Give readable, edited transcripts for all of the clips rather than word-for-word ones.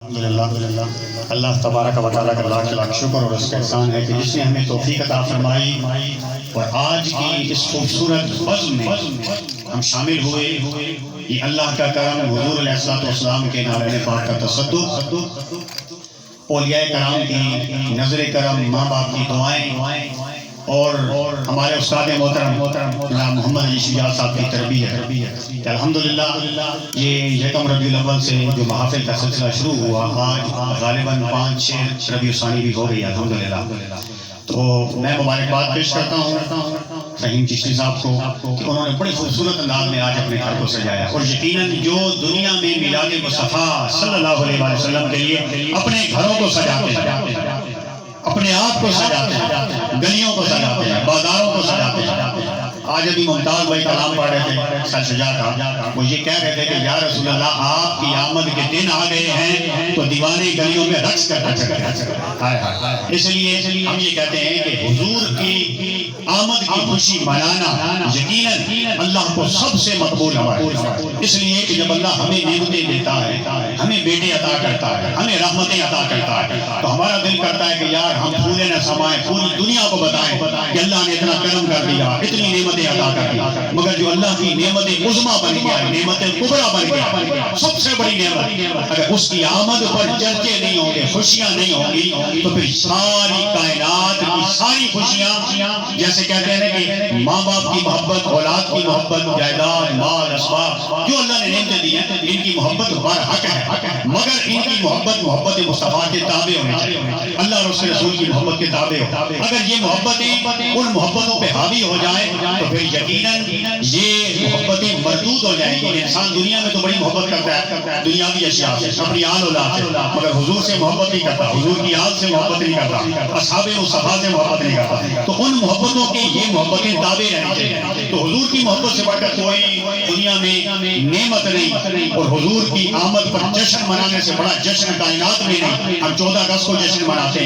الحمدللہ اللہ تبارک و تعالیٰ کا لاکھ لاکھ شکر اور اس کا احسان ہے کہ جس نے ہمیں توفیق عطا فرمائی اور آج کی اس خوبصورت بزم میں ہم شامل ہوئے. یہ اللہ کا کرم، حضور علیہ الصلوۃ والسلام کے نارین پاک کا تصدق، اولیاء کرام کی نظر کرم، ماں باپ کی دعائیں اور ہمارے استاد محترم جناب محمد علی شجاع صاحب کی تربیت. الحمدللہ یہ یکم ربیع الاول سے جو محافل کا سلسلہ شروع ہوا، آج غالباً 5-6 ربیع الثانی بھی ہو گئی الحمدللہ. تو میں مبارکباد پیش کرتا ہوں فہیم چشتی صاحب کو کہ انہوں نے بڑی خوبصورت انداز میں آج اپنے گھر کو سجایا، اور یقیناً جو دنیا میں میلاد مصطفیٰ صلی اللہ علیہ وسلم کے لیے اپنے گھروں کو سجاتے ہیں، اپنے آپ کو سجاتے ہیں، گلیوں کو سجاتے ہیں، بازاروں کو سجاتے ہیں. آج ابھی ممتاز بھائی کلام پڑھ رہے تھے سر شجاع کا، وہ یہ کہہ رہے تھے کہ یا رسول اللہ آپ کی آمد کے دن آ گئے ہیں تو دیوانے گلیوں میں رقص کرتے ہیں. اس لیے ہم یہ کہتے ہیں کہ حضور کی آمد کی خوشی منانا یقیناً اللہ کو سب سے مقبول ہے، اس لیے کہ جب اللہ ہمیں نعمتیں دیتا ہے، ہمیں بیٹے عطا کرتا ہے، ہمیں رحمتیں عطا کرتا ہے، تو ہمارا دل کرتا ہے کہ یار ہم پھولے نہ سمائیں، پوری دنیا کو بتائیں کہ اللہ نے اتنا کرم کر دیا، اتنی نعمتیں عطا کر دی. مگر جو اللہ کی نعمت عظمیٰ بن گیا، نعمت کبریٰ بن گیا، سب سے بڑی نعمت، اگر اس کی آمد پر چرچے نہیں ہوں گے، خوشیاں نہیں ہوں گی، تو پھر ساری کائنات کی ساری خوشیاں، جیسے کہتے ہیں کہ ماں باپ کی محبت، اولاد کی محبت، جائیداد، مال، اسباب، جو اللہ نے نعمتیں دی ہیں ان کی محبت ہمارا حق ہے، مگر ان کی محبت مصطفیٰ کے تابع ہونی چاہیے، اللہ اور اس کے رسول کی محبت کے تابع ہو. اگر یہ محبتیں ان محبتوں پہ حاوی ہو جائیں تو پھر یقیناً یہ محبتیں مردود ہو جائیں گی. انسان دنیا میں تو بڑی محبت کرتا ہے دنیاوی اشیاء سے، اپنی آل اولاد سے، مگر حضور سے محبت نہیں کرتا، حضور کی آل سے محبت نہیں کرتا، اصحاب مصطفیٰ سے محبت نہیں کرتا. تو ان محبتوں کی یہ محبتیں تابع رہنی چاہیے. تو حضور کی محبت سے بڑھ کر کوئی دنیا میں نعمت نہیں، اور حضور کی آمد پر جشن منانے سے بڑا جشن کائنات میں نہیں. ہم 14 اگست کو جشن مناتے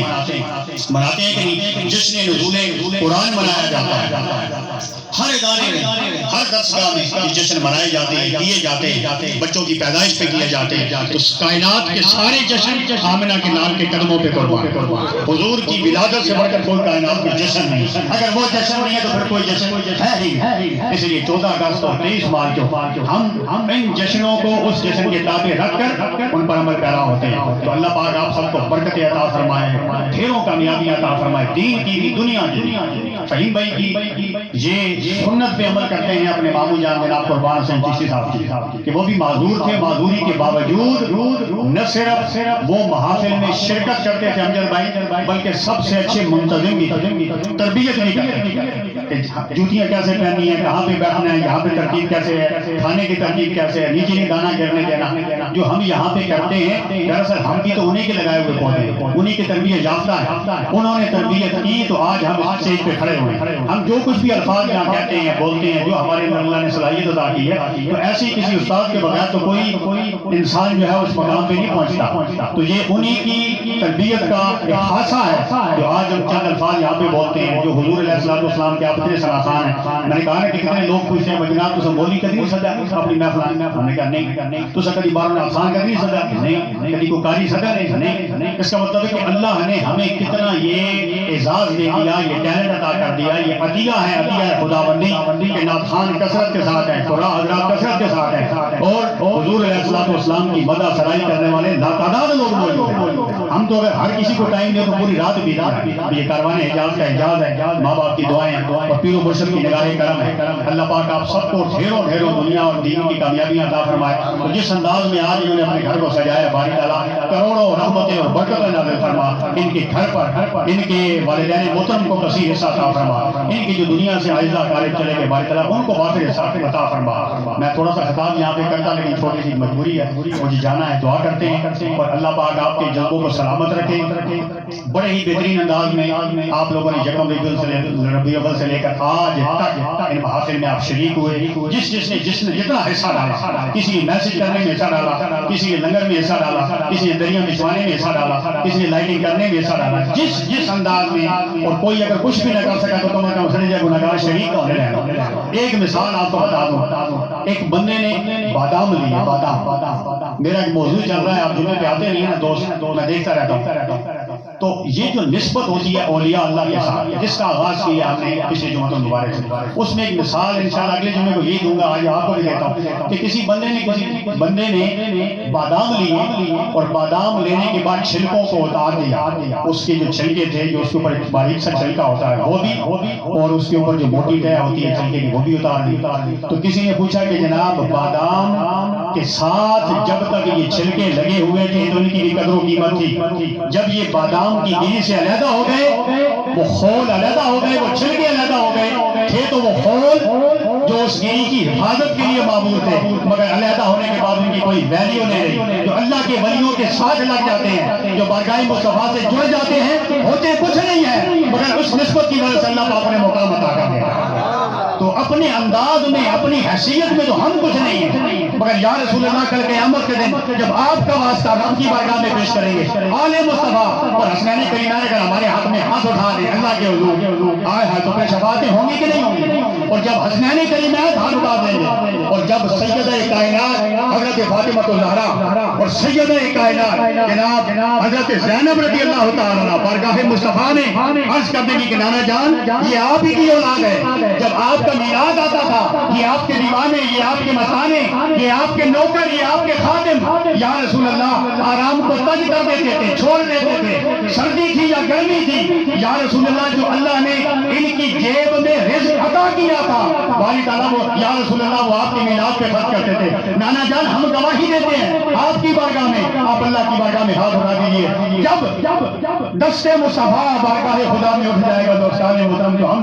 ہیں کہ نہیں؟ جشن نزول قرآن منایا جاتا ہے، ہر ادارے میں، ہر درسگاہ میں یہ جشن منائے جاتے ہیں، کیے جاتے ہیں، بچوں کی پیدائش پہ کیے جاتے ہیں. تو کائنات کے سارے جشن آمنہ کے نام کے قدموں پہ قربان. حضور کی ولادت سے بڑھ کر کوئی کائنات میں جشن نہیں. اگر وہ جشن نہیں ہے تو پھر کوئی جشن ہے ہی. اس لیے 14 اگست اور 23 مارچ کو ہم ان جشنوں کو اس جشن کے تابع رکھ کر ان پر عمل پیرا ہوتے ہیں. تو اللہ پاک آپ سب کو برکت عطا فرمائے، ڈھیروں کامیابیاں عطا فرمائے، دین کی بھی، دنیا کی. فہیم بھائی کی یہ سنت پہ عمل کرتے ہیں اپنے مامو جان جناب قربان حسین چشتی صاحب کی، کہ وہ بھی معذور تھے، معذوری کے باوجود نہ صرف وہ محافل میں شرکت کرتے تھے امجد بھائی، بلکہ سب سے اچھے منتظم بھی، تربیت بھی کرتے، جوتیاں کیسے پہننی ہے، کہاں پہ بیٹھنا ہے، یہاں پہ ترتیب کیسے ہے، کھانے کی ترتیب کیسے ہے، نیچے نہیں دانا گرنے دینا، جو ہم یہاں پہ کرتے ہیں دراصل ہم بھی تو انہیں کے لگائے ہوئے پودے، انہیں کی تربیت یافتہ ہے، انہوں نے تربیت کی تو آج ہم اس اسٹیج پہ کھڑے ہوئے. ہم جو کچھ بھی الفاظ یہاں کہتے ہیں، بولتے ہیں، جو ہمارے اندر اللہ نے صلاحیت عطا کی ہے، تو ایسی کسی استاد کے بغیر تو کوئی انسان جو ہے اس مقام پہ نہیں پہنچتا. تو یہ انہی کی تربیت کا ایک خاصہ ہے جو آج ہم چند الفاظ یہاں پہ بولتے ہیں، جو حضور علیہ الصلوۃ والسلام کے آپ اتنے سرآسان ہیں. میں نے کہا کہ کتنے لوگ پوچھتے ہیں جناب تو بولی کبھی نہیں سدا اپنی محفل میں، ہم نے کہا نہیں. تو کبھی بارہ آسان کبھی نہیں سدا نہیں، کبھی کوئی کاری سدا نہیں. اس کا مطلب ہے کہ اللہ نے ہمیں کتنا یہ اعزاز دے دیا، یہ ٹیلنٹ عطا کر دیا، یہ عطیہ ہے، عطیہ ہے خداوندی کے نعت خوان کثرت کے ساتھ ہیں، قرآن حضرات کثرت کے ساتھ ہیں، اور حضور علیہ الصلوۃ والسلام کی مدح سرائی کرنے والے لاتعداد لوگ موجود ہیں. ہم تو اگر ہر کسی کو ٹائم دیں تو پوری رات بیتا ہے. یہ کاروان حجاز کا اعجاز ہے، ماں باپ کی دعائیں اور پیر و مرشد کی نگاہ کرم ہے. اللہ پاک آپ سب کو ڈھیروں دنیا اور دین کی کامیابیاں عطا فرمائے. اور جس انداز میں آج انہوں نے اپنے گھر کو سجایا، باری تعالیٰ کروڑوں رحمتیں اور برکتیں نازل فرما. ان کے گھر پر ان کے والدین محترم کو کثیر حصہ عطا فرما. ان کی جو دنیا سے عاجزہ خارج چلے گئے، باری تعالیٰ ان کو وافر حصہ عطا فرما. میں تھوڑا سا خطاب یہاں پہ کرتا لیکن چھوٹی سی مجبوری ہے، مجھے جانا ہے. دعا کرتے ہیں اور اللہ پاک آپ کے جذبوں کو سلامت رکھے. بڑے ہی بہترین انداز میں آپ لوگوں نے یکم ربیع الاول سے لے کر آج تک ان محافل میں آپ شریک ہوئے. جس نے جتنا حصہ ڈالا، کسی نے میسج کرنے میں حصہ ڈالا، کسی نے لنگر میں حصہ ڈالا، کسی نے دریا بچھوانے میں حصہ ڈالا، کسی نے لائٹنگ کرنے میں حصہ ڈالا، جس انداز میں. اور کوئی اگر کچھ بھی نہ کر سکا تو کم از کم سمجھے گناہگار شریک ہونے لگا. ایک مثال آپ کو بتا دوں، ایک بندے نے بادام لیے، بادام میرا ایک موضوع چل رہا ہے، آپ جمعے پہ آتے نہیں ہیں نا دوست، میں دیکھتا رہتا ہوں، تو یہ جو نسبت ہوتی ہے اولیاء اللہ کے ساتھ، جس کا آغاز کیا آپ نے پچھلے جمعہ مبارک سے، اس میں ایک مثال انشاءاللہ اگلے جمعے کو یہی دوں گا، آج آپ کو بھی دیتا ہوں کہ کسی بندے نے بادام لیے اور بادام لینے کے بعد چھلکوں کو اتار دیا، اس کے جو چھلکے تھے، جو اس کے اوپر باریک سا چھلکا ہوتا ہے وہ بھی، اور اس کے اوپر جو موٹی تہ ہوتی ہے چھلکے کی وہ بھی اتار دی۔ تو کسی نے پوچھا کہ جناب بادام کے ساتھ جب تک یہ چھلکے لگے ہوئے تھے تو ان کی بھی قدر و قیمت تھی، جب یہ بادام کی گری سے علیحدہ ہو گئے، وہ خول علیحدہ ہو گئے، وہ چھلکے علیحدہ ہو گئے تھے، تو وہ خول جو اس گری کی حفاظت کے لیے معمول تھے، مگر علیحدہ ہونے کے بعد ان کی کوئی ویلیو نہیں رہی۔ جو اللہ کے ولیوں کے ساتھ لگ جاتے ہیں، جو بارگاہ مصطفیٰ سے جڑ جاتے ہیں، ہوتے کچھ نہیں ہے مگر اس نسبت کی وجہ سے اللہ پاک نے مقام عطا کر دیا۔ تو اپنے انداز میں، اپنی حیثیت میں تو ہم کچھ نہیں ہیں، مگر یا رسول اللہ کل قیامت کے دن جب آپ کا واسطہ رب کی بارگاہ میں پیش کریں گے، آل مصطفیٰ اور حسنین کریمہ اگر ہمارے ہاتھ میں ہاتھ اٹھا دیں اللہ کے حضور، آئے ہاتھ تو پہ شفاعتیں ہوں گی کہ نہیں ہوں گی؟ اور جب حسنین کریمہ ہاتھ اٹھا دیں گے، اور جب سیدہ کائنات حضرت فاطمہ الزہرا اور سیدہ کائنات جناب حضرت زینب رضی اللہ تعالیٰ عنہ بارگاہ مصطفیٰ میں عرض کر دیں گی کہ نانا جان یہ آپ ہی کی اولاد ہے، جب آپ کا میلاد آتا تھا یہ آپ کے دیوانے، یہ آپ کے مستانے، یہ آپ کے نوکر، یہ آپ کے خادم یا رسول اللہ آرام کو ترک کر دیتے تھے، چھوڑ دیتے تھے، سردی تھی یا گرمی تھی، یا رسول اللہ جو اللہ نے ان کی جیب میں رزق عطا کیا تھا والی تعالیٰ وہ یا رسول اللہ وہ آپ کے میلاد پہ خرچ کرتے تھے۔ نانا جان ہم گواہی دیتے ہیں آپ کی بارگاہ میں، آپ اللہ کی بارگاہ میں ہاتھ اٹھا دیجیے، جب دست مصطفیٰ بارگاہ خدا میں اٹھ جائے گا دوستان محترم، تو ہم